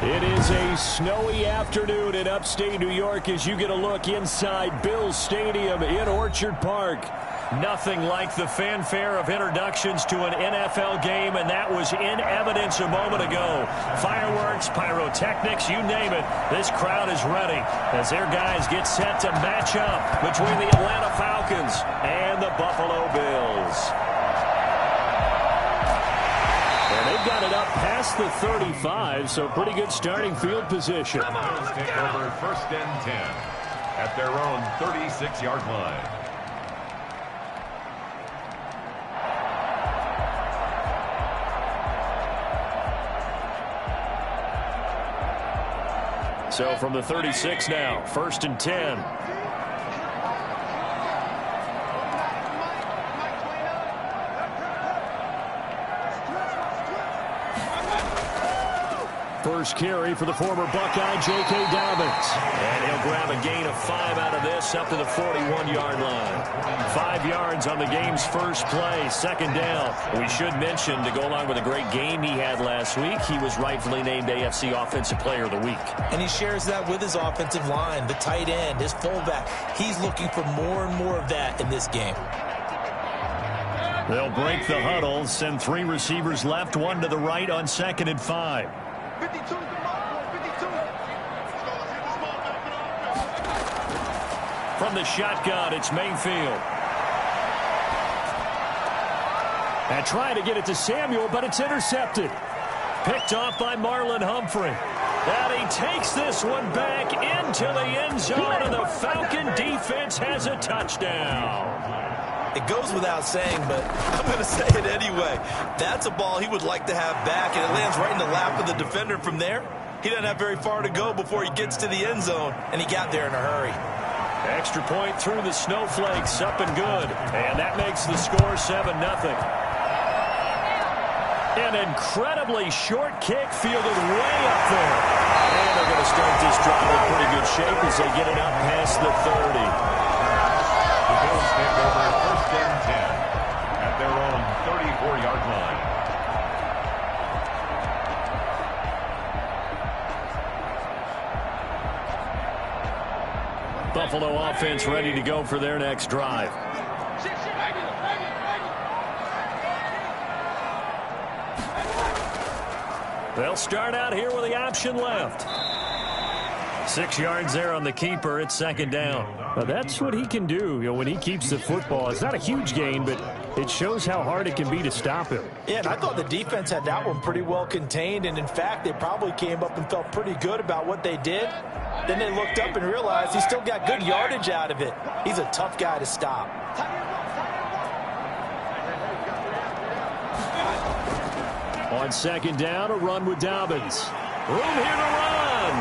It is a snowy afternoon in upstate New York as you get a look inside Bills Stadium in Orchard Park. Nothing like the fanfare of introductions to an NFL game, and that was in evidence a moment ago. Fireworks, pyrotechnics, you name it. This crowd is ready as their guys get set to match up between the Atlanta Falcons and the Buffalo Bills. And they've got it up past the 35, so pretty good starting field position. Bills take over 1st and 10 at their own 36-yard line. So from the 36 now, 1st and 10. First carry for the former Buckeye, J.K. Dobbins. And he'll grab a gain of 5 out of this up to the 41-yard line. 5 yards on the game's first play, 2nd down. We should mention, to go along with a great game he had last week, he was rightfully named AFC Offensive Player of the Week. And he shares that with his offensive line, the tight end, his fullback. He's looking for more and more of that in this game. They'll break the huddle, send 3 receivers left, 1 to the right on 2nd and 5. 52 is the mark, 52. From the shotgun, it's Mayfield. And trying to get it to Samuel, but it's intercepted. Picked off by Marlon Humphrey. And he takes this one back into the end zone, and the Falcon defense has a touchdown. It goes without saying, but I'm going to say it anyway. That's a ball he would like to have back, and it lands right in the lap of the defender from there. He doesn't have very far to go before he gets to the end zone, and he got there in a hurry. Extra point through the snowflakes, up and good. And that makes the score 7-0. An incredibly short kick fielded way up there. And they're going to start this drive in pretty good shape as they get it up past the 30. The Bills take over 1st and 10 at their own 34-yard line. Buffalo offense ready to go for their next drive. They'll start out here with the option left. 6 yards there on the keeper. It's 2nd down. Now that's what he can do, when he keeps the football. It's not a huge gain, but it shows how hard it can be to stop him. Yeah, and I thought the defense had that one pretty well contained, and in fact, they probably came up and felt pretty good about what they did. Then they looked up and realized he still got good yardage out of it. He's a tough guy to stop. On 2nd down, a run with Dobbins. Room here to run.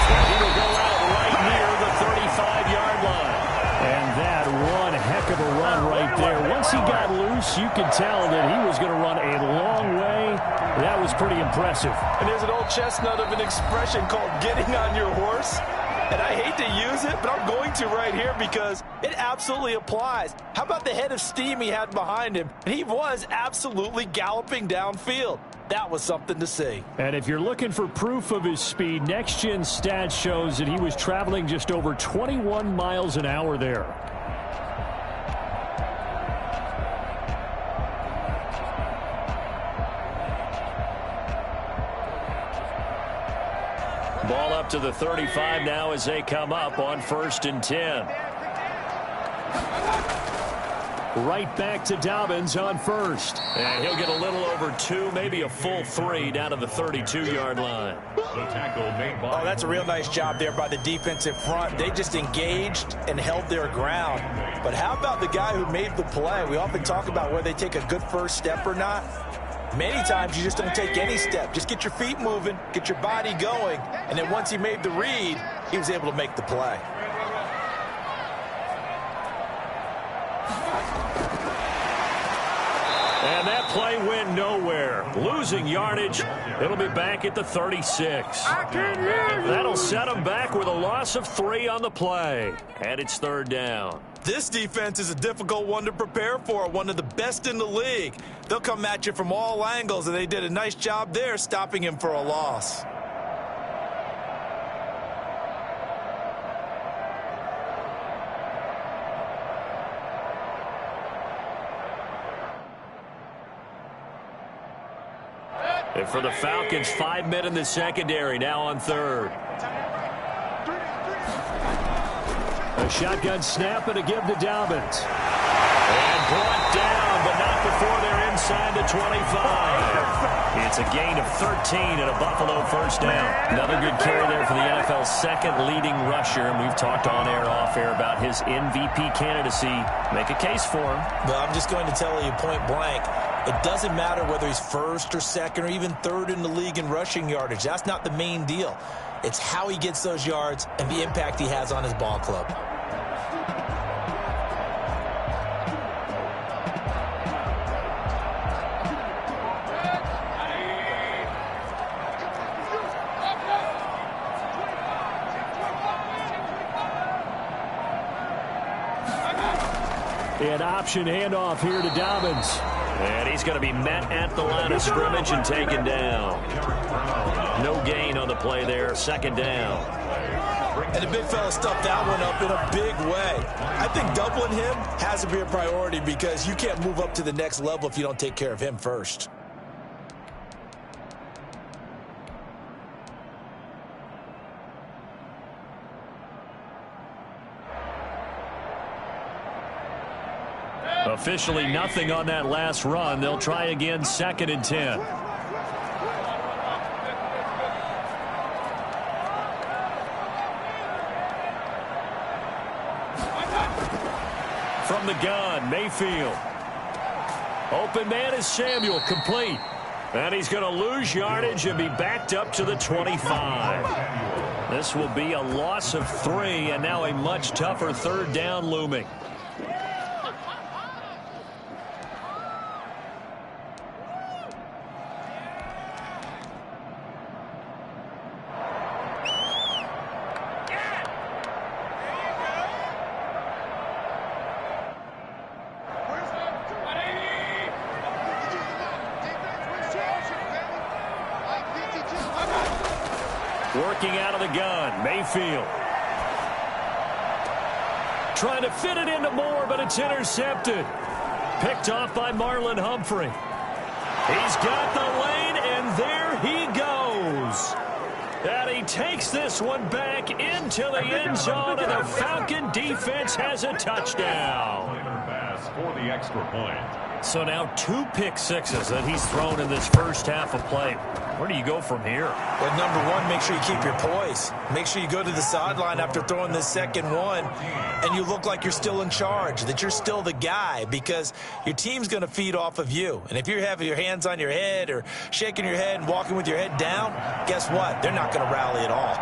And he will go out right near the 35-yard line. And that one heck of a run right there. Once he got loose, you could tell that he was going to run a long way. That was pretty impressive. And there's an old chestnut of an expression called getting on your horse. And I hate to use it, but I'm going to right here because it absolutely applies. How about the head of steam he had behind him? And he was absolutely galloping downfield. That was something to see. And if you're looking for proof of his speed, Next Gen Stats shows that he was traveling just over 21 miles an hour there. Ball up to the 35 now as they come up on 1st and 10. Right back to Dobbins on 1st. And he'll get a little over 2, maybe a full 3 down to the 32-yard line. The tackle made by... Oh, that's a real nice job there by the defensive front. They just engaged and held their ground. But how about the guy who made the play? We often talk about whether they take a good first step or not. Many times you just don't take any step. Just get your feet moving, get your body going, and then once he made the read, he was able to make the play. And that play went nowhere. Losing yardage. It'll be back at the 36. That'll set him back with a loss of 3 on the play. And it's 3rd down. This defense is a difficult one to prepare for, one of the best in the league. They'll come at you from all angles, and they did a nice job there stopping him for a loss. And for the Falcons, 5 men in the secondary, now on third. A shotgun snap and a give to Dobbins. And brought down, but not before they're inside the 25. It's a gain of 13 and a Buffalo first down. Another good carry there for the NFL's second leading rusher. And we've talked on air, off air about his MVP candidacy. Make a case for him. Well, I'm just going to tell you point blank. It doesn't matter whether he's first or second or even third in the league in rushing yardage. That's not the main deal. It's how he gets those yards and the impact he has on his ball club. An option handoff here to Dobbins. And he's going to be met at the line of scrimmage and taken down. No gain on the play there. Second down. And the big fella stuffed that one up in a big way. I think doubling him has to be a priority because you can't move up to the next level if you don't take care of him first. Officially nothing on that last run. They'll try again, 2nd and 10. From the gun, Mayfield. Open man is Samuel, complete. And he's going to lose yardage and be backed up to the 25. This will be a loss of 3, and now a much tougher third down looming. Working out of the gun, Mayfield. Trying to fit it into Moore, but it's intercepted. Picked off by Marlon Humphrey. He's got the lane, and there he goes. And he takes this one back into the end zone, and the Falcon defense has a touchdown. Pass for the extra point. So now 2 pick sixes that he's thrown in this first half of play. Where do you go from here? Well, number one, make sure you keep your poise. Make sure you go to the sideline after throwing this second one, and you look like you're still in charge, that you're still the guy, because your team's going to feed off of you. And if you're having your hands on your head or shaking your head and walking with your head down, guess what? They're not going to rally at all.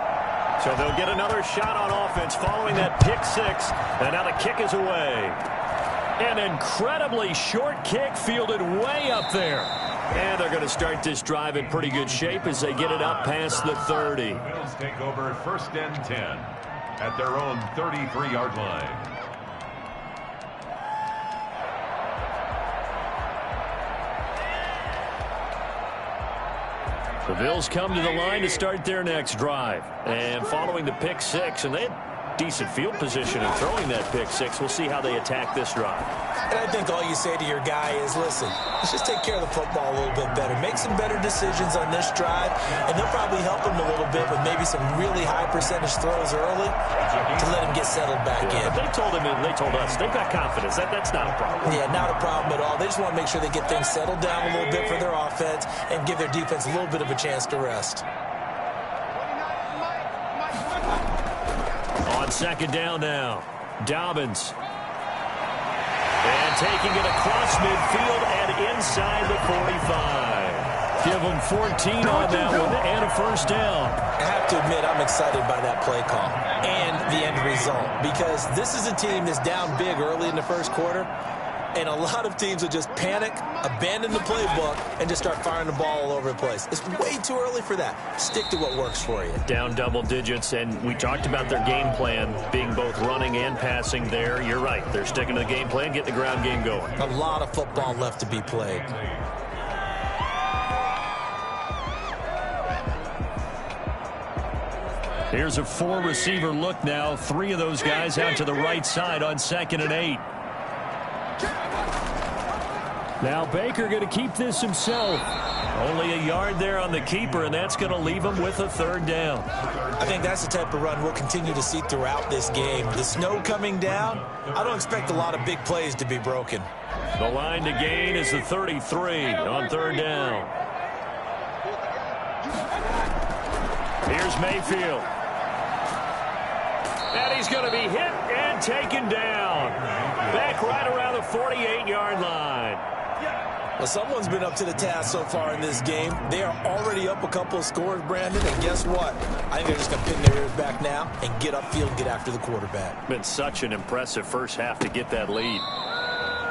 So they'll get another shot on offense following that pick six, and now the kick is away. An incredibly short kick fielded way up there. And they're going to start this drive in pretty good shape as they get it up past the 30. Bills take over 1st and 10 at their own 33-yard line. The Bills come to the line to start their next drive. And following the pick six, and they had decent field position in throwing that pick six. We'll see how they attack this drive. And I think all you say to your guy is, listen, let's just take care of the football a little bit better. Make some better decisions on this drive, and they'll probably help him a little bit with maybe some really high percentage throws early to let him get settled back in. But they told him, and they told us, they've got confidence. That's not a problem. Yeah, not a problem at all. They just want to make sure they get things settled down a little bit for their offense and give their defense a little bit of a chance to rest. On 2nd down now, Dobbins. And taking it across midfield and inside the 45. Give them 14 on that one and a first down. I have to admit, I'm excited by that play call and the end result, because this is a team that's down big early in the first quarter. And a lot of teams will just panic, abandon the playbook, and just start firing the ball all over the place. It's way too early for that. Stick to what works for you. Down double digits, and we talked about their game plan being both running and passing there. You're right. They're sticking to the game plan, getting the ground game going. A lot of football left to be played. Here's a four-receiver look now. Three of those guys out to the right side on 2nd and 8. Now Baker going to keep this himself. Only a yard there on the keeper, and that's going to leave him with a 3rd down. I think that's the type of run we'll continue to see throughout this game. The snow coming down, I don't expect a lot of big plays to be broken. The line to gain is the 33 on 3rd down. Here's Mayfield. And he's going to be hit and taken down. Back right around the 48-yard line. Well, someone's been up to the task so far in this game. They are already up a couple of scores, Brandon, and guess what? I think they're just going to pin their ears back now and get upfield and get after the quarterback. Been such an impressive first half to get that lead.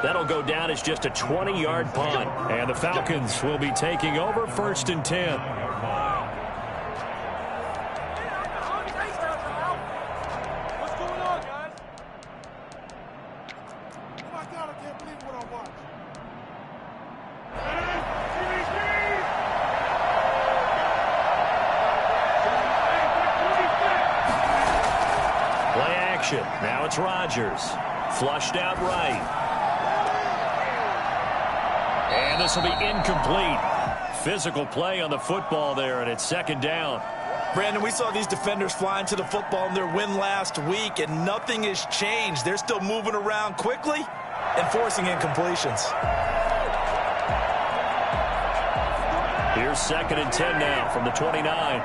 That'll go down as just a 20-yard punt, and the Falcons will be taking over 1st and 10. What's going on, guys? Oh my God, I can't believe what I watched. Play action. Now it's Rodgers. Flushed out right. And this will be incomplete. Physical play on the football there, and it's 2nd down. Brandon, we saw these defenders flying to the football in their win last week, and nothing has changed. They're still moving around quickly and forcing incompletions. Here's 2nd and 10 now from the 29.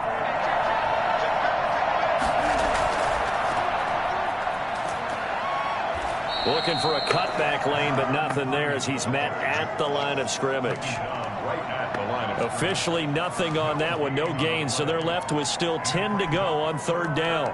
Looking for a cutback lane, but nothing there as he's met at the line of scrimmage. Officially nothing on that one, no gain, so they're left with still 10 to go on 3rd down.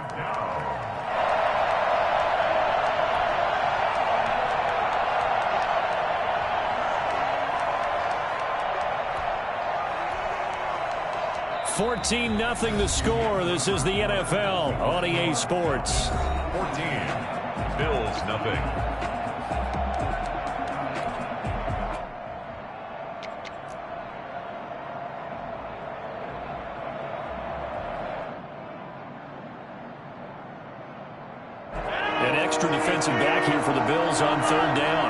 $14-0 the score. This is the NFL on EA Sports. 14. Bills, nothing. An extra defensive back here for the Bills on 3rd down.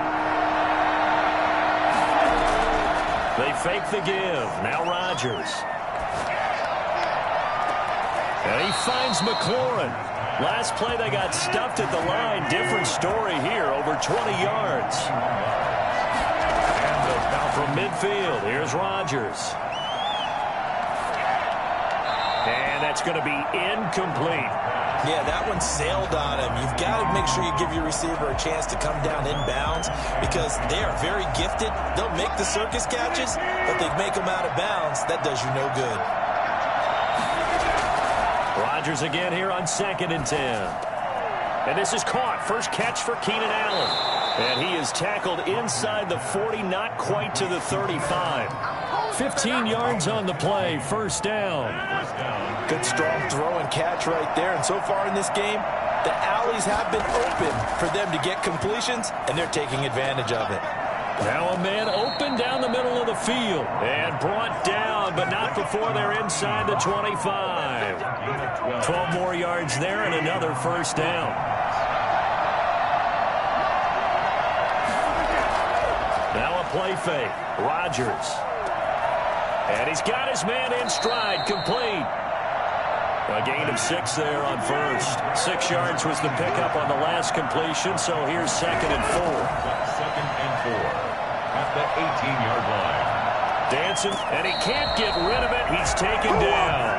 They fake the give. Now Rodgers. And he finds McLaurin. Last play they got stuffed at the line. Different story here, over 20 yards. And from midfield, here's Rodgers. And that's going to be incomplete. Yeah, that one sailed on him. You've got to make sure you give your receiver a chance to come down inbounds because they are very gifted. They'll make the circus catches, but they make them out of bounds. That does you no good. Rodgers again here on 2nd and 10. And this is caught. First catch for Keenan Allen. And he is tackled inside the 40, not quite to the 35. 15 yards on the play, 1st down. Good strong throw and catch right there. And so far in this game, the alleys have been open for them to get completions, and they're taking advantage of it. Now a man open down the middle of the field and brought down, but not before they're inside the 25. 12 more yards there and another 1st down. Now a play fake. Rodgers. And he's got his man in stride, complete. A gain of 6 there on 1st. 6 yards was the pickup on the last completion, so here's 2nd and 4. 2nd and 4 at the 18-yard line. Dancing, and he can't get rid of it. He's taken down.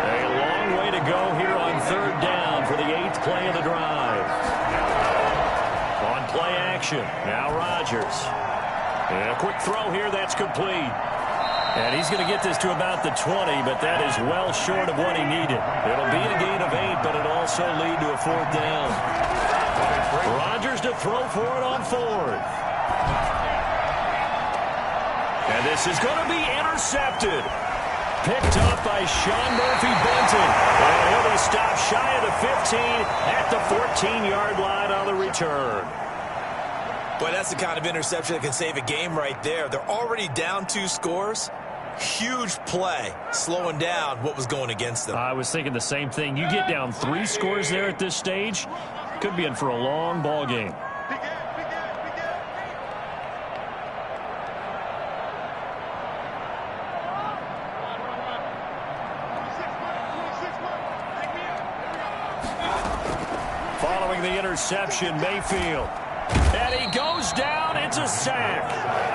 A long way to go here on 3rd down for the 8th play of the drive. On play action, now Rodgers. And a quick throw here, that's complete. And he's going to get this to about the 20, but that is well short of what he needed. It'll be a gain of 8, but it'll also lead to a 4th down. Rodgers to throw for it on 4th. And this is going to be intercepted. Picked up by Sean Murphy-Benton. And he'll be stopped shy of the 15 at the 14-yard line on the return. Boy, that's the kind of interception that can save a game right there. They're already down 2 scores. Huge play, slowing down what was going against them. I was thinking the same thing. You get down 3 scores there at this stage, could be in for a long ball game. Following the interception, Mayfield. And he goes down. It's a sack.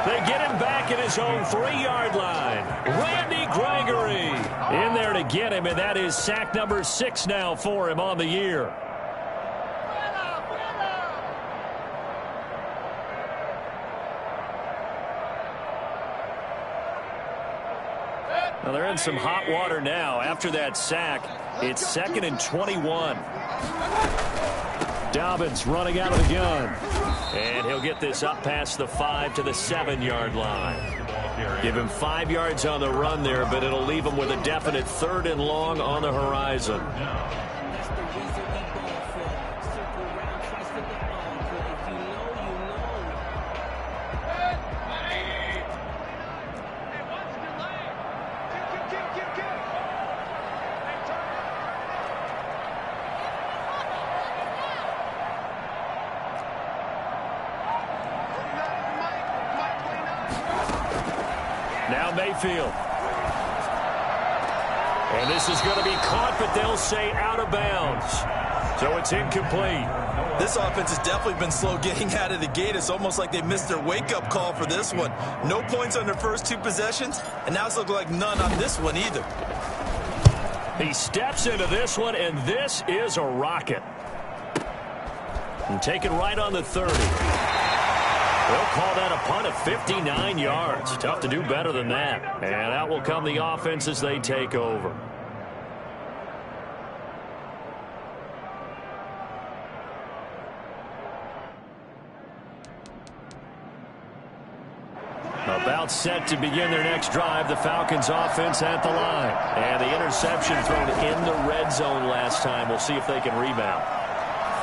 They get him back at his own 3-yard line. Randy Gregory in there to get him, and that is sack number 6 now for him on the year. Well, they're in some hot water now. After that sack, it's 2nd and 21. Dobbins running out of the gun. And he'll get this up past the 5 to the 7-yard line. Give him 5 yards on the run there, but it'll leave him with a definite 3rd and long on the horizon. Now Mayfield. And this is going to be caught, but they'll say out of bounds. So it's incomplete. This offense has definitely been slow getting out of the gate. It's almost like they missed their wake-up call for this one. No points on their first 2 possessions, and now it's looking like none on this one either. He steps into this one, and this is a rocket. And taken right on the 30. They'll call that a punt of 59 yards. Tough to do better than that. And out will come the offense as they take over. About set to begin their next drive, the Falcons offense at the line. And the interception thrown in the red zone last time. We'll see if they can rebound.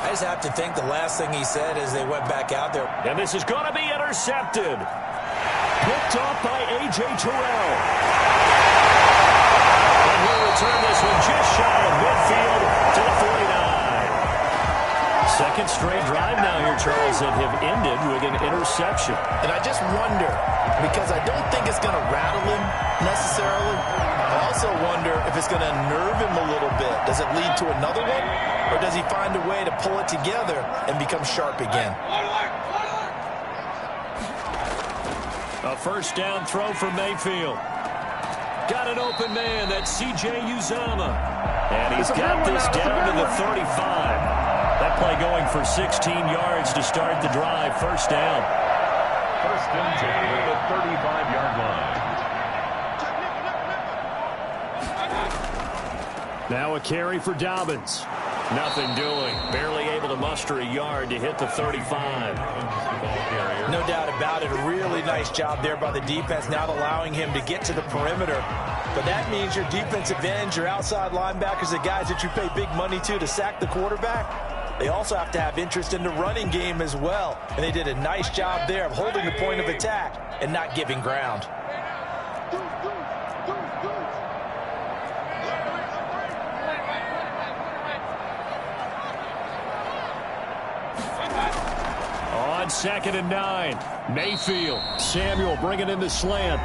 I just have to think the last thing he said as they went back out there. And this is going to be intercepted. Picked off by A.J. Terrell. And he'll return this one just shy of midfield to the 49. Second straight drive now here, Charles, that have ended with an interception. And I just wonder, because I don't think it's going to rattle him necessarily. I also wonder if it's going to nerve him a little bit. Does it lead to another one? Or does he find a way to pull it together and become sharp again? A first down throw for Mayfield. Got an open man. That's C.J. Uzomah. And he's got this down to the 35. That play going for 16 yards to start the drive. First down. First and 10 at the 35-yard line. Now a carry for Dobbins. Nothing doing. Barely able to muster a yard to hit the 35. No doubt about it. A really nice job there by the defense, not allowing him to get to the perimeter. But that means your defensive ends, your outside linebackers, the guys that you pay big money to sack the quarterback, they also have to have interest in the running game as well. And they did a nice job there of holding the point of attack and not giving ground. On 2nd and 9, Mayfield. Samuel bringing in the slant.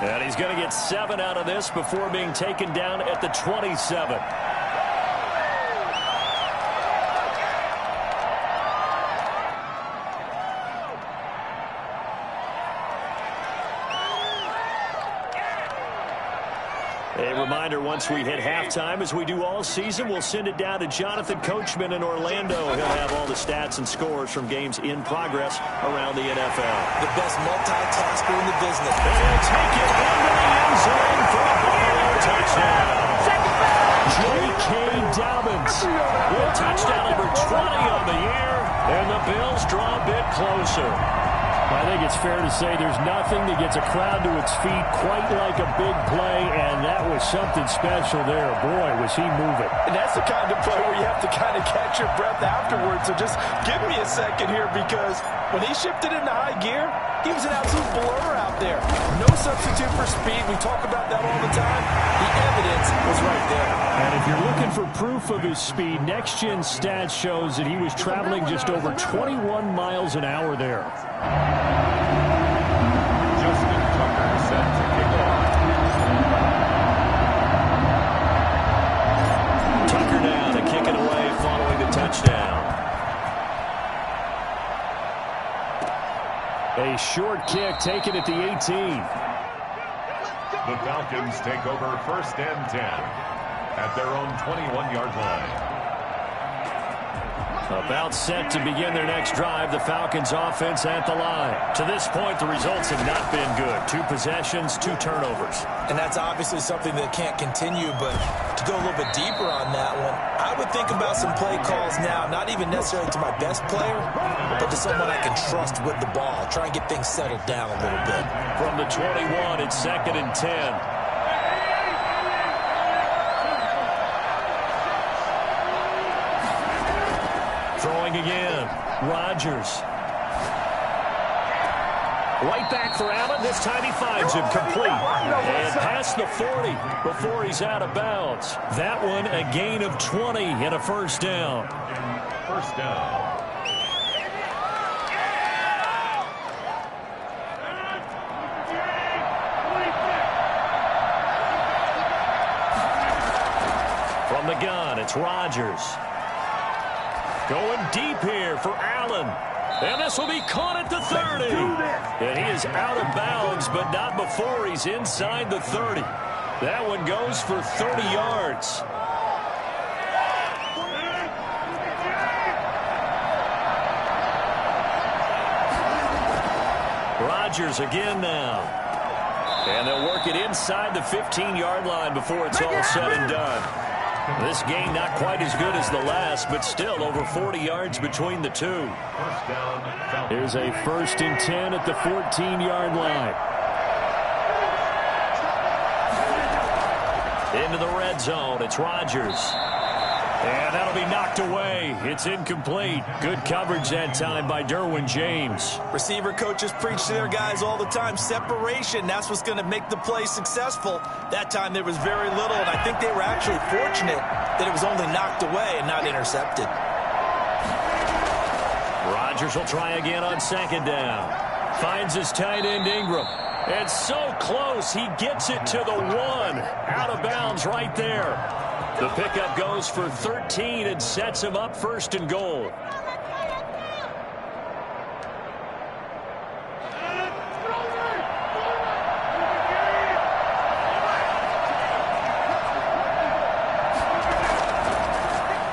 And he's going to get 7 out of this before being taken down at the 27. A reminder, once we hit halftime, as we do all season, we'll send it down to Jonathan Coachman in Orlando. He'll have all the stats and scores from games in progress around the NFL. The best multitasker in the business. And he'll take it into the end zone for a ball touchdown. J.K. Dobbins with touchdown number 20 on the year, and the Bills draw a bit closer. I think it's fair to say there's nothing that gets a crowd to its feet quite like a big play, and that was something special there. Boy, was he moving. And that's the kind of play where you have to kind of catch your breath afterwards. So just give me a second here, because when he shifted into high gear, he was an absolute blur out there. No substitute for speed. We talk about that all the time. The evidence was right there. And if you're looking for proof of his speed, Next Gen Stats shows that he was traveling just over 21 miles an hour there. Justin Tucker set to kick off. Tucker now to kick it away following the touchdown. A short kick taken at the 18. The Falcons take over 1st and 10 at their own 21-yard line. About set to begin their next drive, the Falcons offense at the line. To this point, the results have not been good. 2 possessions, 2 turnovers. And that's obviously something that can't continue, but to go a little bit deeper on that one, I would think about some play calls now, not even necessarily to my best player, but to someone I can trust with the ball. Try and get things settled down a little bit. From the 21, it's 2nd and 10. Throwing again. Rodgers. Right back for Allen. This time he finds him complete. And past the 40 before he's out of bounds. That one a gain of 20 and a first down. First down. From the gun, it's Rodgers. Going deep here for Allen. And this will be caught at the 30. And he is out of bounds, but not before he's inside the 30. That one goes for 30 yards. Rodgers again now. And they'll work it inside the 15-yard line before it's all said and done. This game not quite as good as the last, but still over 40 yards between the two. First down. Here's a 1st and 10 at the 14-yard line. Into the red zone. It's Rodgers. And that'll be knocked away. It's incomplete. Good coverage that time by Derwin James. Receiver coaches preach to their guys all the time. Separation, that's what's going to make the play successful. That time there was very little, and I think they were actually fortunate that it was only knocked away and not intercepted. Rodgers will try again on 2nd down. Finds his tight end Ingram. And so close, he gets it to the 1. Out of bounds right there. The pickup goes for 13 and sets him up 1st and goal.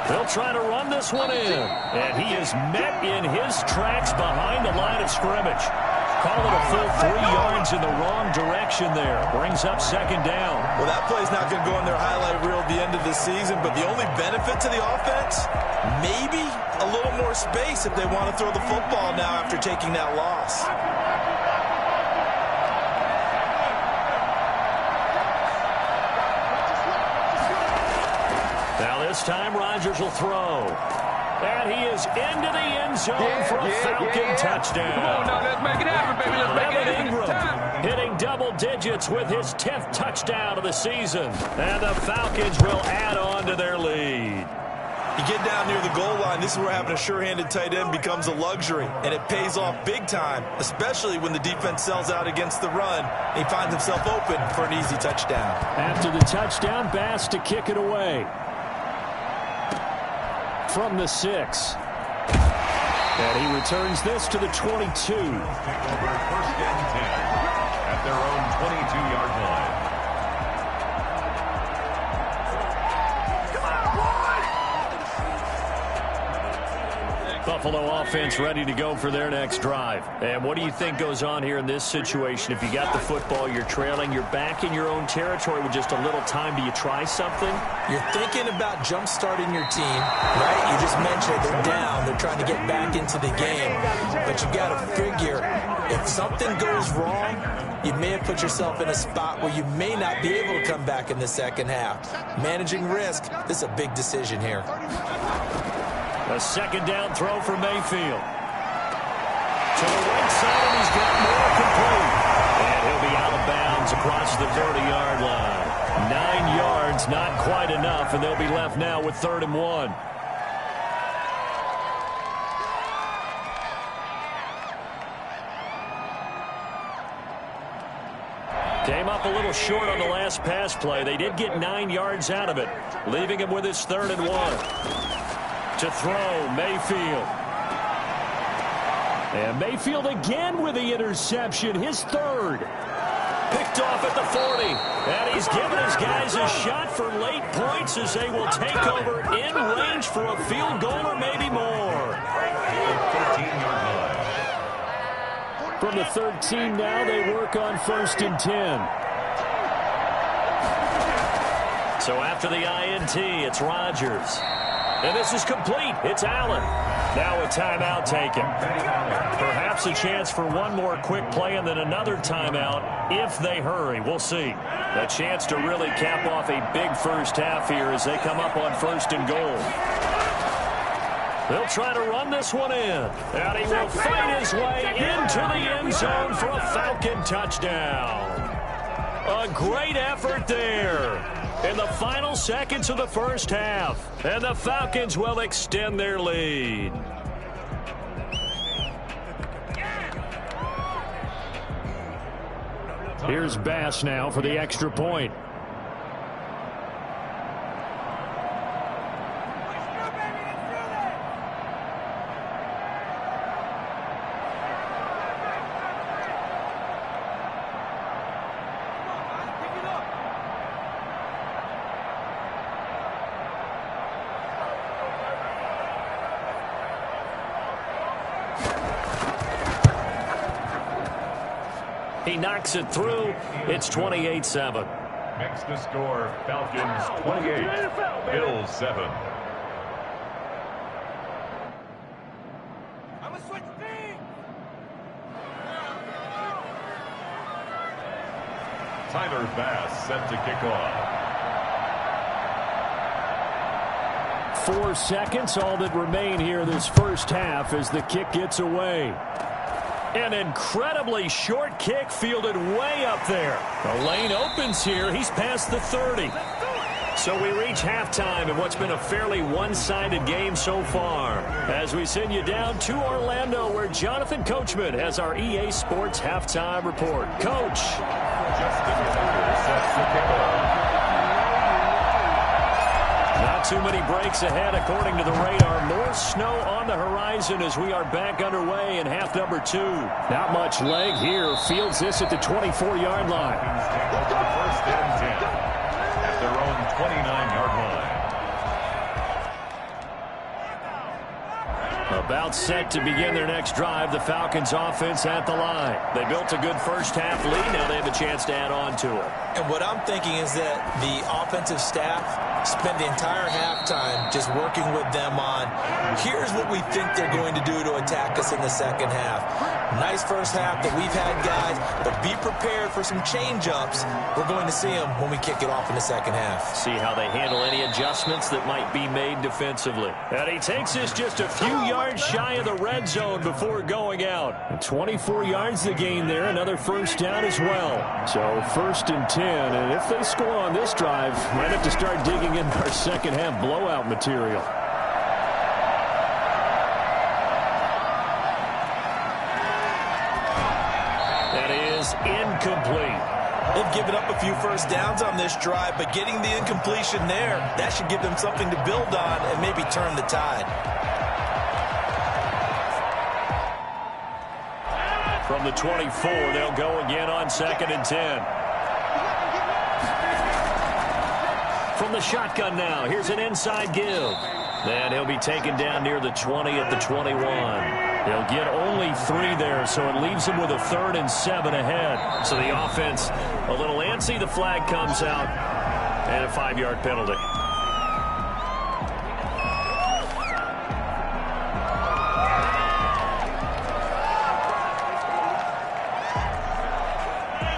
They'll try to run this one in. And he is met in his tracks behind the line of scrimmage. Call it a full 3 yards in the wrong direction there. Brings up 2nd down. Well, that play's not going to go in their highlight reel at the end of the season, but the only benefit to the offense, maybe a little more space if they want to throw the football now after taking that loss. Now this time Rodgers will throw. And he is into the end zone for a Falcon touchdown. Come on now, let's make it happen, baby. Let's make it happen. Ingram hitting double digits with his 10th touchdown of the season. And the Falcons will add on to their lead. You get down near the goal line, this is where having a sure-handed tight end becomes a luxury, and it pays off big time, especially when the defense sells out against the run. He finds himself open for an easy touchdown. After the touchdown, Bass to kick it away. From the 6. And he returns this to the 22. Take over 1st and 10 at their own 22-yard line. Come Buffalo offense ready to go for their next drive. And what do you think goes on here in this situation? If you got the football, you're trailing, you're back in your own territory with just a little time. Do you try something? You're thinking about jump-starting your team, right? You just mentioned they're down. They're trying to get back into the game. But you got to figure, if something goes wrong, you may have put yourself in a spot where you may not be able to come back in the second half. Managing risk, this is a big decision here. A second down throw for Mayfield. To the right side, and he's got more complete. And he'll be out of bounds across the 30-yard line. 9 yards, not quite enough, and they'll be left now with 3rd and 1. Came up a little short on the last pass play. They did get 9 yards out of it, leaving him with his 3rd and 1. To throw, Mayfield. And Mayfield again with the interception, his 3rd. Picked off at the 40. And he's given his guys a shot for late points as they will take over in range for a field goal or maybe more. From the 13 now, they work on 1st and 10. So after the INT, it's Rodgers. And this is complete. It's Allen. Now a timeout taken. Perhaps a chance for one more quick play and then another timeout if they hurry. We'll see. A chance to really cap off a big first half here as they come up on 1st and goal. They'll try to run this one in. And he will fight his way into the end zone for a Falcon touchdown. A great effort there in the final seconds of the first half. And the Falcons will extend their lead. Here's Bass now for the extra point. He knocks it through. It's 28-7. Makes the score Falcons 28, Bills 7. I'm a switch team. Tyler Bass set to kick off. 4 seconds, all that remain here this first half as the kick gets away. An incredibly short kick fielded way up there. The lane opens here. He's past the 30. So we reach halftime in what's been a fairly one-sided game so far. As we send you down to Orlando where Jonathan Coachman has our EA Sports halftime report. Coach. Justin Tucker sets the kickoff. Not too many breaks ahead according to the radar. More snow on the horizon as we are back underway in half number 2. Not much leg here. Fields this at the 24-yard line. Take over 1st and 10 at their own 29-yard line. About set to begin their next drive. The Falcons offense at the line. They built a good first half lead. Now they have a chance to add on to it. And what I'm thinking is that the offensive staff spend the entire halftime just working with them on, here's what we think they're going to do to attack us in the second half. Nice first half that we've had, guys, but be prepared for some change-ups. We're going to see them when we kick it off in the second half. See how they handle any adjustments that might be made defensively. And he takes us just a few yards shy of the red zone before going out. 24 yards to gain there, another first down as well. So 1st and 10, and if they score on this drive, might have to start digging in our second half blowout material. That is incomplete. They've given up a few first downs on this drive, but getting the incompletion there, that should give them something to build on and maybe turn the tide. From the 24, they'll go again on 2nd and 10. From the shotgun now, here's an inside give. And he'll be taken down near the 20 at the 21. He'll get only 3 there, so it leaves him with a 3rd and 7 ahead. So the offense a little antsy. The flag comes out, and a 5-yard penalty.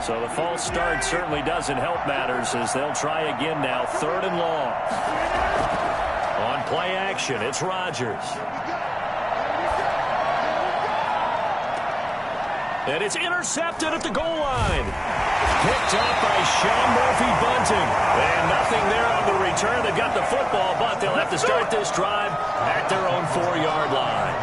So the false start certainly doesn't help matters as they'll try again now. 3rd and long. On play action, it's Rodgers. And it's intercepted at the goal line. Picked up by Sean Murphy-Bunting. And nothing there on the return. They've got the football, but they'll have to start this drive at their own 4-yard line.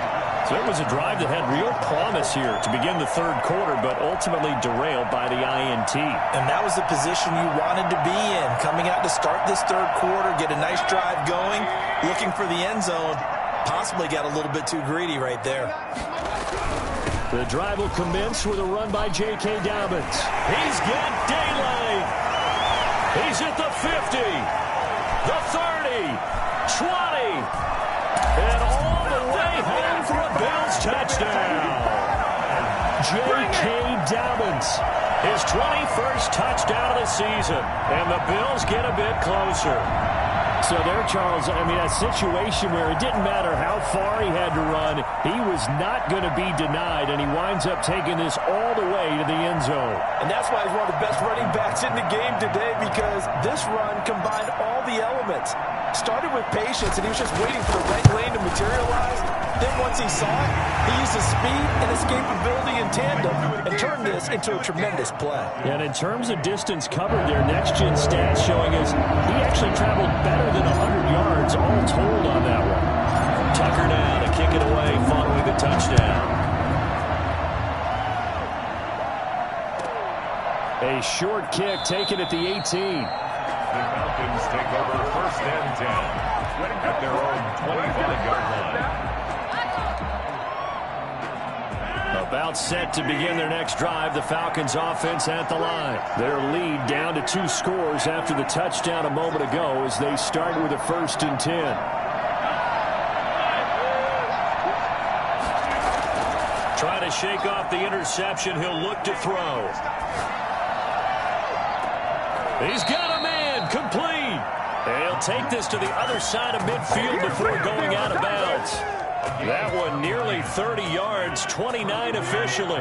So it was a drive that had real promise here to begin the 3rd quarter, but ultimately derailed by the INT. And that was the position you wanted to be in, coming out to start this 3rd quarter, get a nice drive going, looking for the end zone. Possibly got a little bit too greedy right there. The drive will commence with a run by J.K. Dobbins. He's got daylight. He's at the 50, the 30, 20, and all the way home for a Bills touchdown. J.K. Dobbins, his 21st touchdown of the season, and the Bills get a bit closer. So there, Charles, I mean, a situation where it didn't matter how far he had to run, he was not going to be denied, and he winds up taking this all the way to the end zone. And that's why he's one of the best running backs in the game today, because this run combined all the elements. Started with patience, and he was just waiting for the right lane to materialize. Then once he saw it, he used his speed and escapability in tandem and turned this into a tremendous play. And in terms of distance covered, their next-gen stats showing us he actually traveled better than 100 yards all told on that one. Tucker now to kick it away following the touchdown. A short kick taken at the 18. The Falcons take over 1st and 10 at their own 25-yard line. About set to begin their next drive, the Falcons offense at the line. Their lead down to 2 scores after the touchdown a moment ago as they start with a 1st and 10. Trying to shake off the interception, he'll look to throw. He's got a man, complete. And he'll take this to the other side of midfield before going out of bounds. That one nearly 30 yards, 29 officially.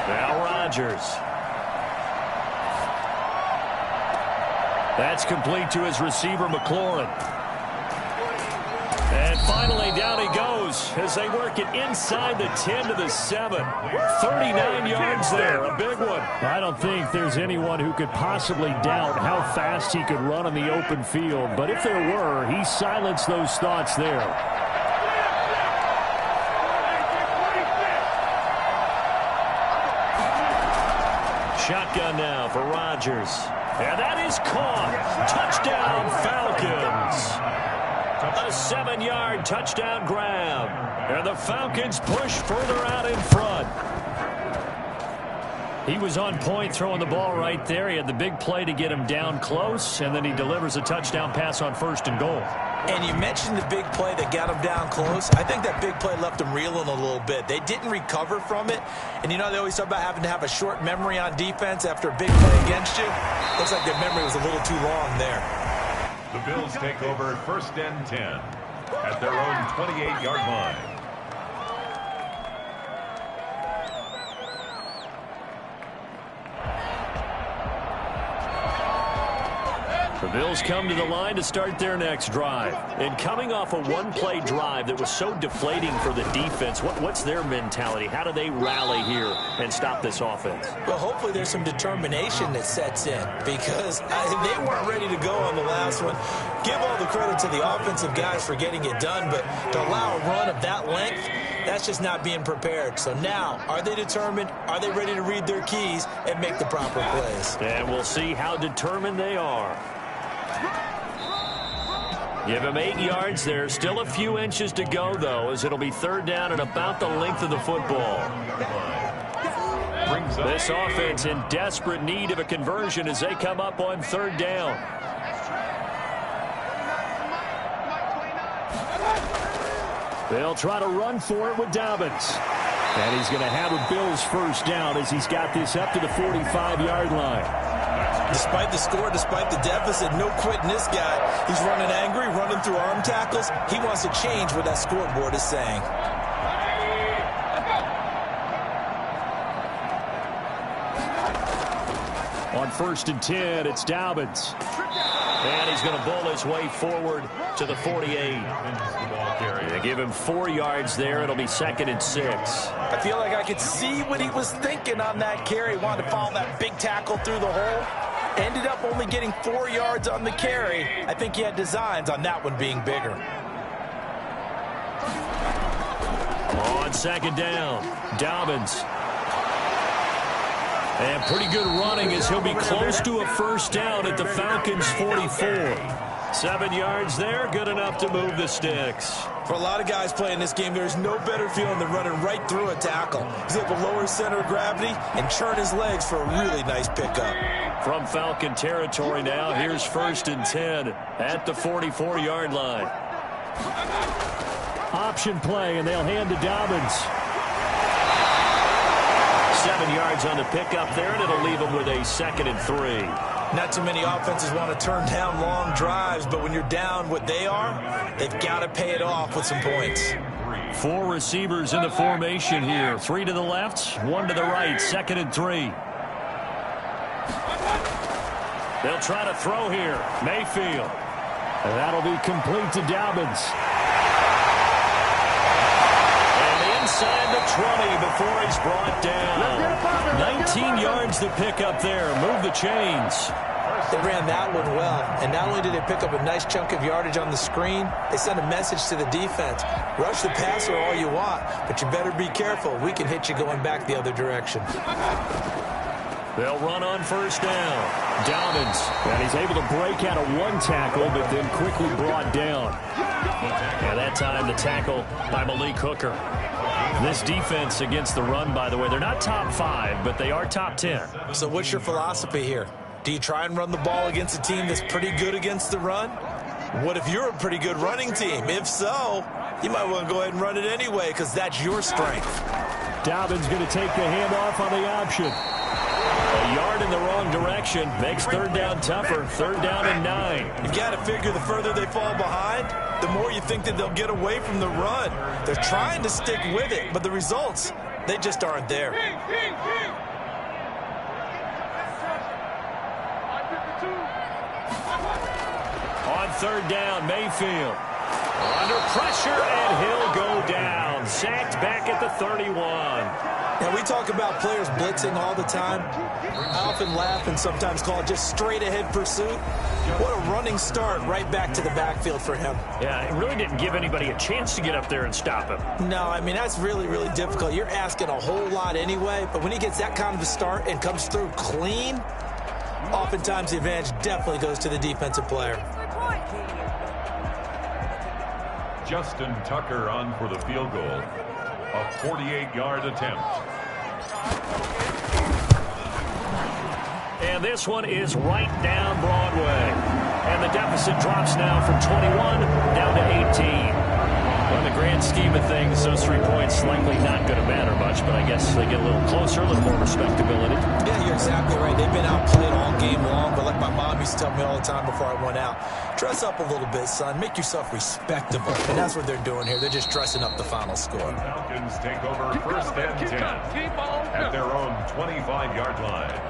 Now Rodgers. That's complete to his receiver, McLaurin. And finally, down he goes as they work it inside the 10 to the 7. 39 yards there, a big one. I don't think there's anyone who could possibly doubt how fast he could run on the open field. But if there were, he silenced those thoughts there. Shotgun now for Rodgers. And that is caught. Touchdown, Falcons. A 7-yard touchdown grab. And the Falcons push further out in front. He was on point throwing the ball right there. He had the big play to get him down close, and then he delivers a touchdown pass on 1st and goal. And you mentioned the big play that got him down close. I think that big play left him reeling a little bit. They didn't recover from it. And, you know, they always talk about having to have a short memory on defense after a big play against you. Looks like their memory was a little too long there. The Bills take over 1st and 10 at their own 28-yard line. The Bills come to the line to start their next drive. And coming off a one-play drive that was so deflating for the defense, what's their mentality? How do they rally here and stop this offense? Well, hopefully there's some determination that sets in because they weren't ready to go on the last one. Give all the credit to the offensive guys for getting it done, but to allow a run of that length, that's just not being prepared. So now, are they determined? Are they ready to read their keys and make the proper plays? And we'll see how determined they are. Give him 8 yards there. Still a few inches to go, though, as it'll be 3rd down and about the length of the football. Brings This offense in desperate need of a conversion as they come up on third down. They'll try to run for it with Dobbins. And he's going to have a Bills first down as he's got this up to the 45-yard line. Despite the score, despite the deficit, no quitting this guy. He's running angry, running through arm tackles. He wants to change what that scoreboard is saying. On 1st and 10, it's Dobbins. And he's going to bowl his way forward to the 48. They give him 4 yards there. It'll be 2nd and 6. I feel like I could see what he was thinking on that carry. Wanted to follow that big tackle through the hole. Ended up only getting 4 yards on the carry. I think he had designs on that one being bigger. On 2nd down, Dobbins. And pretty good running as he'll be close to a first down at the Falcons' 44. 7 yards there, good enough to move the sticks. For a lot of guys playing this game, there's no better feeling than running right through a tackle. He's able to lower his center of gravity and churn his legs for a really nice pickup. From Falcon territory now, here's 1st and 10 at the 44-yard line. Option play, and they'll hand to Dobbins. 7 yards on the pickup there, and it'll leave them with a 2nd and 3. Not too many offenses want to turn down long drives, but when you're down what they are, they've got to pay it off with some points. 4 receivers in the formation here. 3 to the left, 1 to the right. 2nd and 3. They'll try to throw here. Mayfield. And that'll be complete to Dobbins. And inside the 20 before he's brought down. 19 yards to pick up there. Move the chains. They ran that one well, and not only did they pick up a nice chunk of yardage on the screen, they sent a message to the defense. Rush the passer all you want, but you better be careful. We can hit you going back the other direction. They'll run on first down. Dobbins, and he's able to break out of 1 tackle, but then quickly brought down. And that time the tackle by Malik Hooker. This defense against the run, by the way, they're not top 5, but they are top 10. So what's your philosophy here? Do you try and run the ball against a team that's pretty good against the run? What if you're a pretty good running team? If so, you might want to go ahead and run it anyway because that's your strength. Dobbins going to take the handoff on the option. A yard in the wrong direction makes third down tougher. 3rd down and 9. You've got to figure the further they fall behind, the more you think that they'll get away from the run. They're trying to stick with it, but the results, they just aren't there. On 3rd down, Mayfield. Under pressure, and he'll go down. Sacked back at the 31. Now, we talk about players blitzing all the time. I often laugh and sometimes call it just straight-ahead pursuit. What a running start right back to the backfield for him. Yeah, it really didn't give anybody a chance to get up there and stop him. No, I mean, that's really, really difficult. You're asking a whole lot anyway, but when he gets that kind of a start and comes through clean, oftentimes the advantage definitely goes to the defensive player. Justin Tucker on for the field goal. A 48-yard attempt. And this one is right down Broadway. And the deficit drops now from 21 down to 18. In the grand scheme of things, those 3 points likely not going to matter much, but I guess they get a little closer, a little more respectability. Yeah, you're exactly right. They've been outplayed all game long, but like my mom used to tell me all the time before I went out, dress up a little bit, son. Make yourself respectable. And that's what they're doing here. They're just dressing up the final score. Falcons take over 1st and 10 at their own 25-yard line.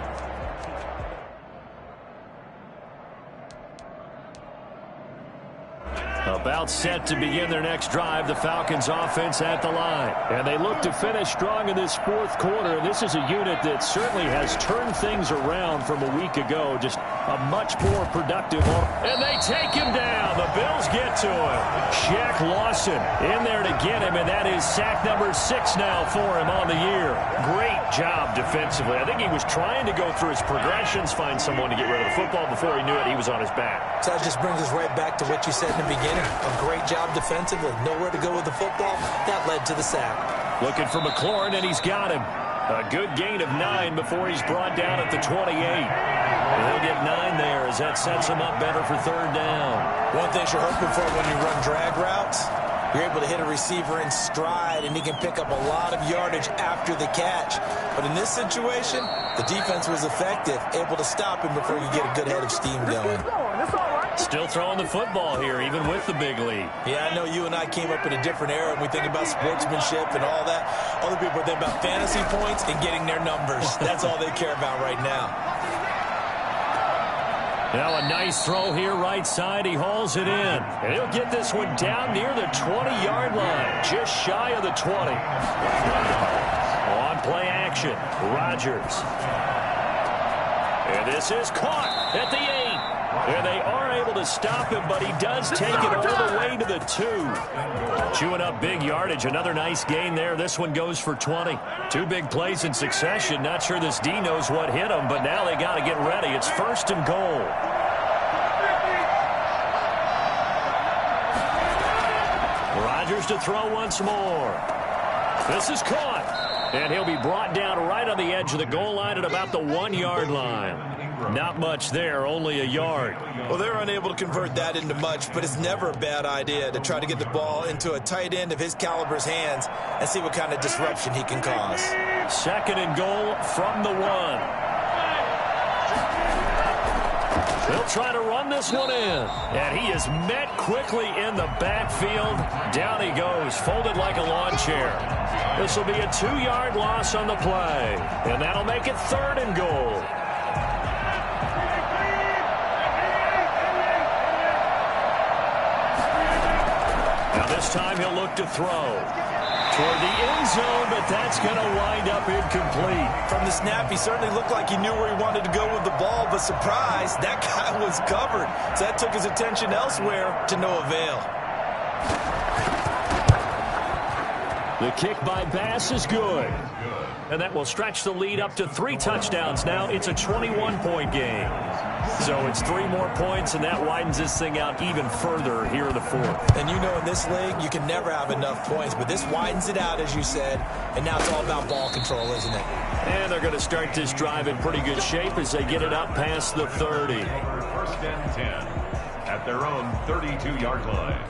About set to begin their next drive, the Falcons offense at the line. And they look to finish strong in this 4th quarter. And this is a unit that certainly has turned things around from a week ago. Just a much more productive. And they take him down. The Bills get to him. Shaq Lawson in there to get him. And that is sack number 6 now for him on the year. Great job defensively. I think he was trying to go through his progressions, find someone to get rid of the football. Before he knew it, he was on his back. So that just brings us right back to what you said in the beginning. A great job defensively. Nowhere to go with the football. That led to the sack. Looking for McLaurin, and he's got him. A good gain of 9 before he's brought down at the 28. He'll get 9 there as that sets him up better for third down. One thing you're hoping for when you run drag routes, you're able to hit a receiver in stride, and he can pick up a lot of yardage after the catch. But in this situation, the defense was effective, able to stop him before you get a good head of steam going. Still throwing the football here, even with the big lead. Yeah, I know you and I came up in a different era, and we think about sportsmanship and all that. Other people think about fantasy points and getting their numbers. That's all they care about right now. Now a nice throw here right side. He hauls it in. And he'll get this one down near the 20-yard line, just shy of the 20. On play action, Rodgers. And this is caught at the 8. And they are able to stop him, but he does take it all the way to the 2. Chewing up big yardage. Another nice gain there. This one goes for 20. 2 big plays in succession. Not sure this D knows what hit him, but now they got to get ready. It's 1st and goal. Rodgers to throw once more. This is caught. And he'll be brought down right on the edge of the goal line at about the 1-yard line. Not much there, only a yard. Well, they're unable to convert that into much, but it's never a bad idea to try to get the ball into a tight end of his caliber's hands and see what kind of disruption he can cause. 2nd and goal from the 1. They'll try to run this one in. And he is met quickly in the backfield. Down he goes, folded like a lawn chair. This will be a 2-yard loss on the play. And that'll make it 3rd and goal. Now this time he'll look to throw. Toward the end zone, but that's going to wind up incomplete. From the snap, he certainly looked like he knew where he wanted to go with the ball, but surprise, that guy was covered. So that took his attention elsewhere to no avail. The kick by Bass is good. And that will stretch the lead up to 3 touchdowns now. It's a 21-point game. So it's 3 more points, and that widens this thing out even further here in the 4th. And you know in this league, you can never have enough points, but this widens it out, as you said, and now it's all about ball control, isn't it? And they're going to start this drive in pretty good shape as they get it up past the 30. 1st and 10 at their own 32-yard line.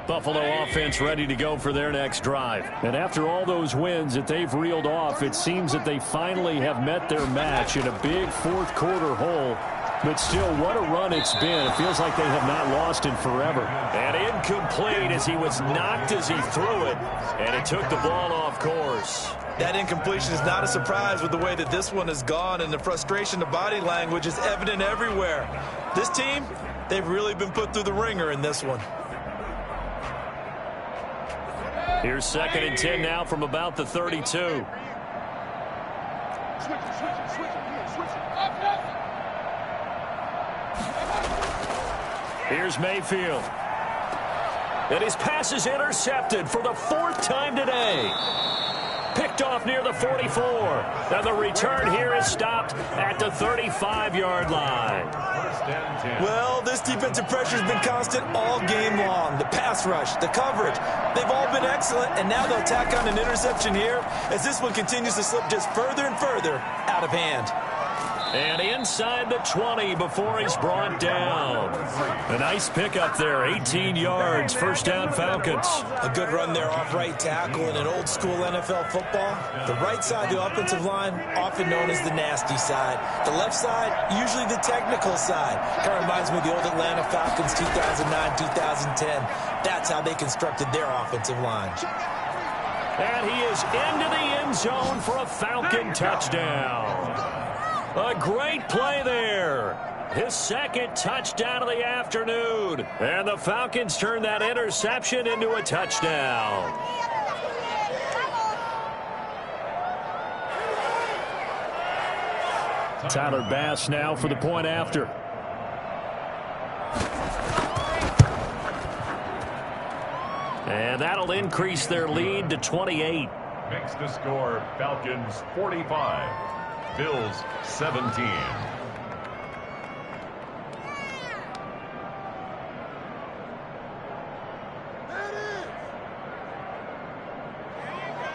Buffalo offense ready to go for their next drive. And after all those wins that they've reeled off, it seems that they finally have met their match in a big 4th quarter hole. But still, what a run it's been. It feels like they have not lost in forever. And incomplete as he was knocked as he threw it. And it took the ball off course. That incompletion is not a surprise with the way that this one has gone, and the frustration of body language is evident everywhere. This team, they've really been put through the ringer in this one. Here's 2nd and 10 now from about the 32. Here's Mayfield. And his pass is intercepted for the 4th time today. Picked off near the 44. And the return here is stopped at the 35-yard line. Well, this defensive pressure has been constant all game long. The pass rush, the coverage, they've all been excellent, and now they'll tack on an interception here as this one continues to slip just further and further out of hand. And inside the 20 before he's brought down. A nice pickup there, 18 yards, 1st down Falcons. A good run there off right tackle in an old school NFL football. The right side, the offensive line, often known as the nasty side. The left side, usually the technical side. Kind of reminds me of the old Atlanta Falcons 2009-2010. That's how they constructed their offensive line. And he is into the end zone for a Falcon touchdown. A great play there. His 2nd touchdown of the afternoon. And the Falcons turn that interception into a touchdown. Tyler Bass now for the point after. And that'll increase their lead to 28. Makes the score Falcons 45. Bills 17.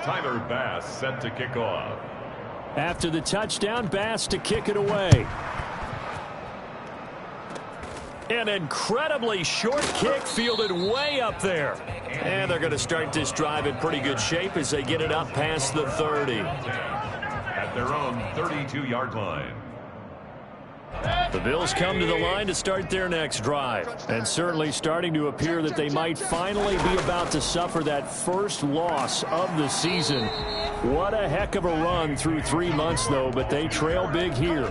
Tyler Bass set to kick off. After the touchdown, Bass to kick it away. An incredibly short kick fielded way up there. And they're going to start this drive in pretty good shape as they get it up past the 30. At their own 32-yard line. The Bills come to the line to start their next drive. And certainly starting to appear that they might finally be about to suffer that first loss of the season. What a heck of a run through 3 months, though, but they trail big here.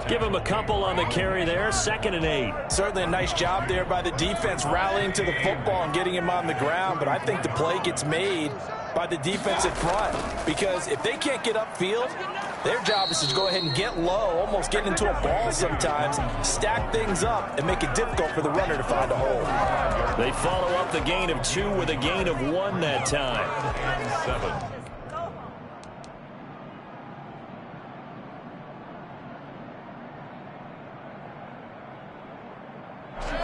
Give them a couple on the carry there, 2nd and 8. Certainly a nice job there by the defense rallying to the football and getting him on the ground, but I think the play gets made by the defensive front because if they can't get upfield, their job is to go ahead and get low, almost get into a ball sometimes, stack things up, and make it difficult for the runner to find a hole. They follow up the gain of 2 with a gain of 1 that time. 7.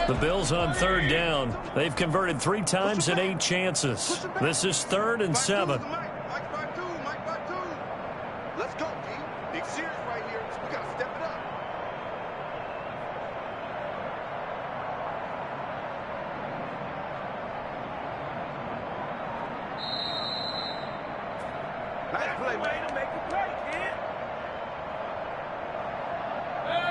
The Bills on 3rd down. They've converted 3 times in 8 chances. This is 3rd and 7. Let's go, team. Big series right here. We got to step it up. Nice play, man. Make a play, kid.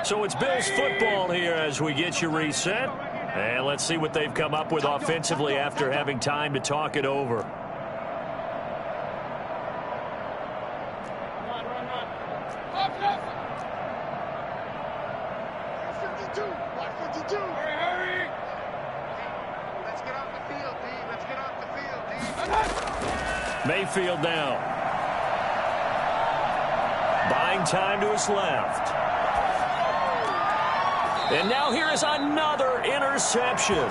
So it's Bills football here as we get you reset. And let's see what they've come up with offensively after having time to talk it over. Mayfield now. Buying time to his left. And now here is another interception.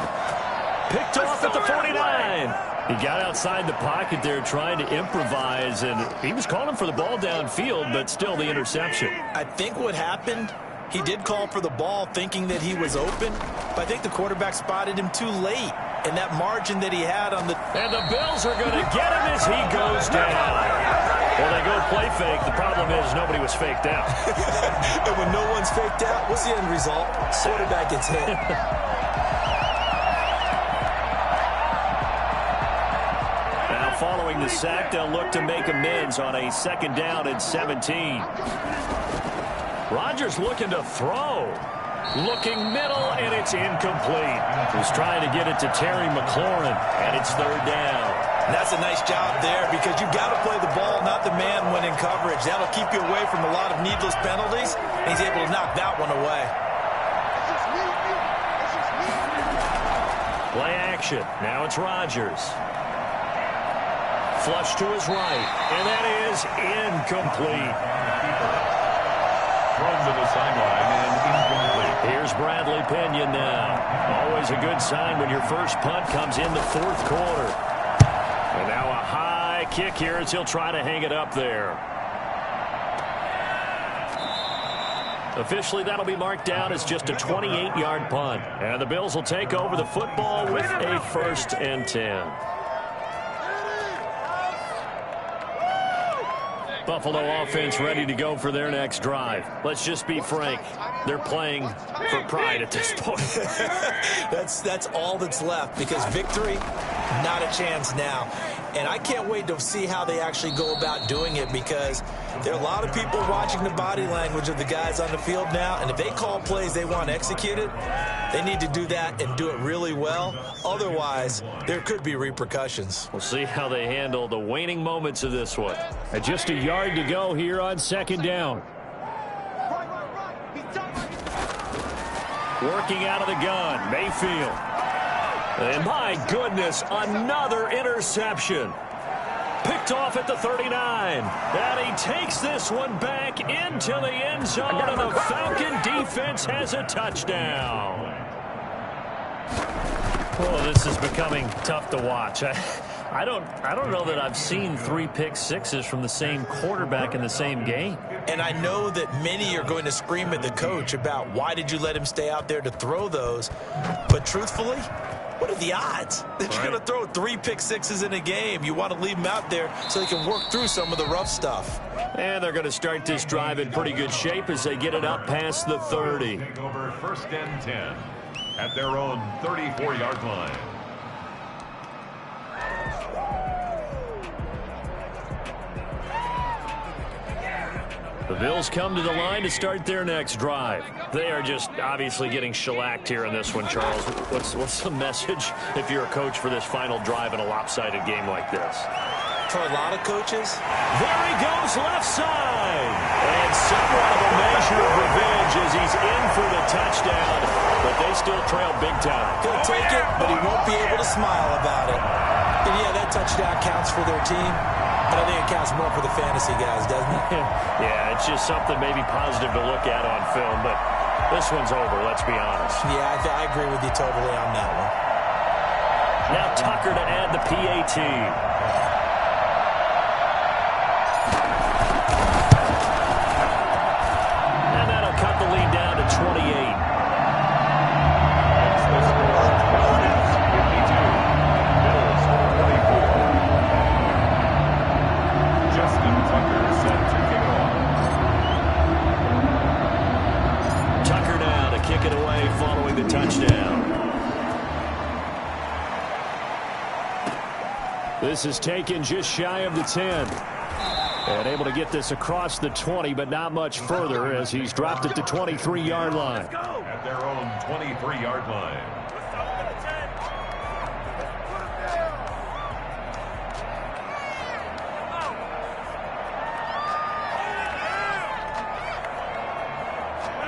Picked off at the 49. He got outside the pocket there trying to improvise, and he was calling for the ball downfield, but still the interception. I think what happened, he did call for the ball thinking that he was open, but I think the quarterback spotted him too late. And that margin that he had on the... And the Bills are going to get him as he goes down. Well, they go play fake. The problem is nobody was faked out. And when no one's faked out, what's the end result? Quarterback gets hit. Now, following the sack, they'll look to make amends on a 2nd down and 17. Rodgers looking to throw. Looking middle, and it's incomplete. He's trying to get it to Terry McLaurin, and it's 3rd down. And that's a nice job there because you've got to play the ball, not the man when in coverage. That'll keep you away from a lot of needless penalties, and he's able to knock that one away. Play action. Now it's Rodgers. Flush to his right, and that is incomplete. Thrown to the sideline and incomplete. Here's Bradley Pinion now. Always a good sign when your first punt comes in the 4th quarter. And now a high kick here as he'll try to hang it up there. Officially, that'll be marked down as just a 28-yard punt. And the Bills will take over the football with a 1st and 10. Buffalo offense ready to go for their next drive. Let's just be frank. They're playing for pride at this point. That's all that's left because victory, not a chance now. And I can't wait to see how they actually go about doing it because there are a lot of people watching the body language of the guys on the field now. And if they call plays they want executed, they need to do that and do it really well. Otherwise, there could be repercussions. We'll see how they handle the waning moments of this one. And just a yard to go here on 2nd down. Working out of the gun, Mayfield. And my goodness, another interception. Picked off at the 39. And he takes this one back into the end zone, and the Falcon defense has a touchdown. Oh, this is becoming tough to watch. I don't know that I've seen 3 pick sixes from the same quarterback in the same game. And I know that many are going to scream at the coach about why did you let him stay out there to throw those. But truthfully, What are the odds that you're going to throw 3 pick sixes in a game? You want to leave them out there so they can work through some of the rough stuff. And they're going to start this drive in pretty good shape as they get it up past the 30. Take over 1st and 10 at their own 34-yard line. The Bills come to the line to start their next drive. They are just obviously getting shellacked here in this one, Charles. What's the message if you're a coach for this final drive in a lopsided game like this? For a lot of coaches. There he goes, left side. And somewhat of a measure of revenge as he's in for the touchdown. But they still trail big time. He'll take it, but he won't be able to smile about it. And yeah, that touchdown counts for their team. But I think it counts more for the fantasy guys, doesn't it? Yeah, it's just something maybe positive to look at on film, but this one's over, let's be honest. Yeah, I agree with you totally on that one. Now Tucker to add the PAT. And that'll cut the lead down to 28. Following the touchdown. This is taken just shy of the 10. And able to get this across the 20, but not much further as he's dropped at the 23-yard line. At their own 23-yard line.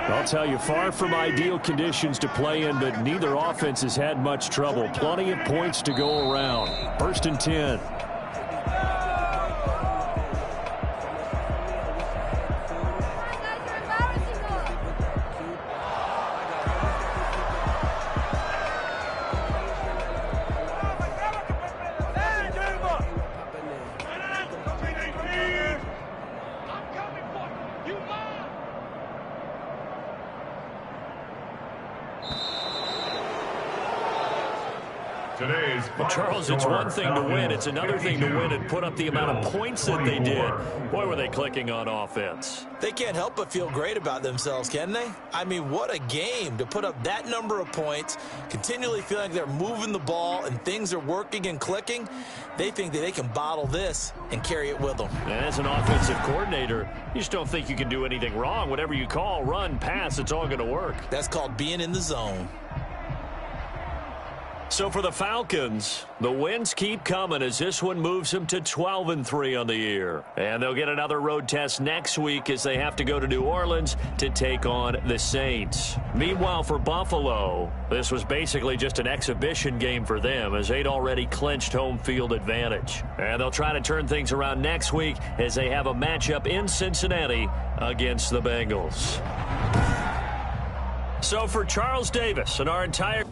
I'll tell you, far from ideal conditions to play in, but neither offense has had much trouble. Plenty of points to go around. 1st and 10. Well, Charles, it's one thing to win. It's another thing to win and put up the amount of points that they did. Boy, were they clicking on offense. They can't help but feel great about themselves, can they? I mean, what a game to put up that number of points, continually feel like they're moving the ball and things are working and clicking. They think that they can bottle this and carry it with them. And as an offensive coordinator, you just don't think you can do anything wrong. Whatever you call, run, pass, it's all going to work. That's called being in the zone. So for the Falcons, the wins keep coming as this one moves them to 12-3 on the year. And they'll get another road test next week as they have to go to New Orleans to take on the Saints. Meanwhile, for Buffalo, this was basically just an exhibition game for them as they'd already clinched home field advantage. And they'll try to turn things around next week as they have a matchup in Cincinnati against the Bengals. So for Charles Davis and our entire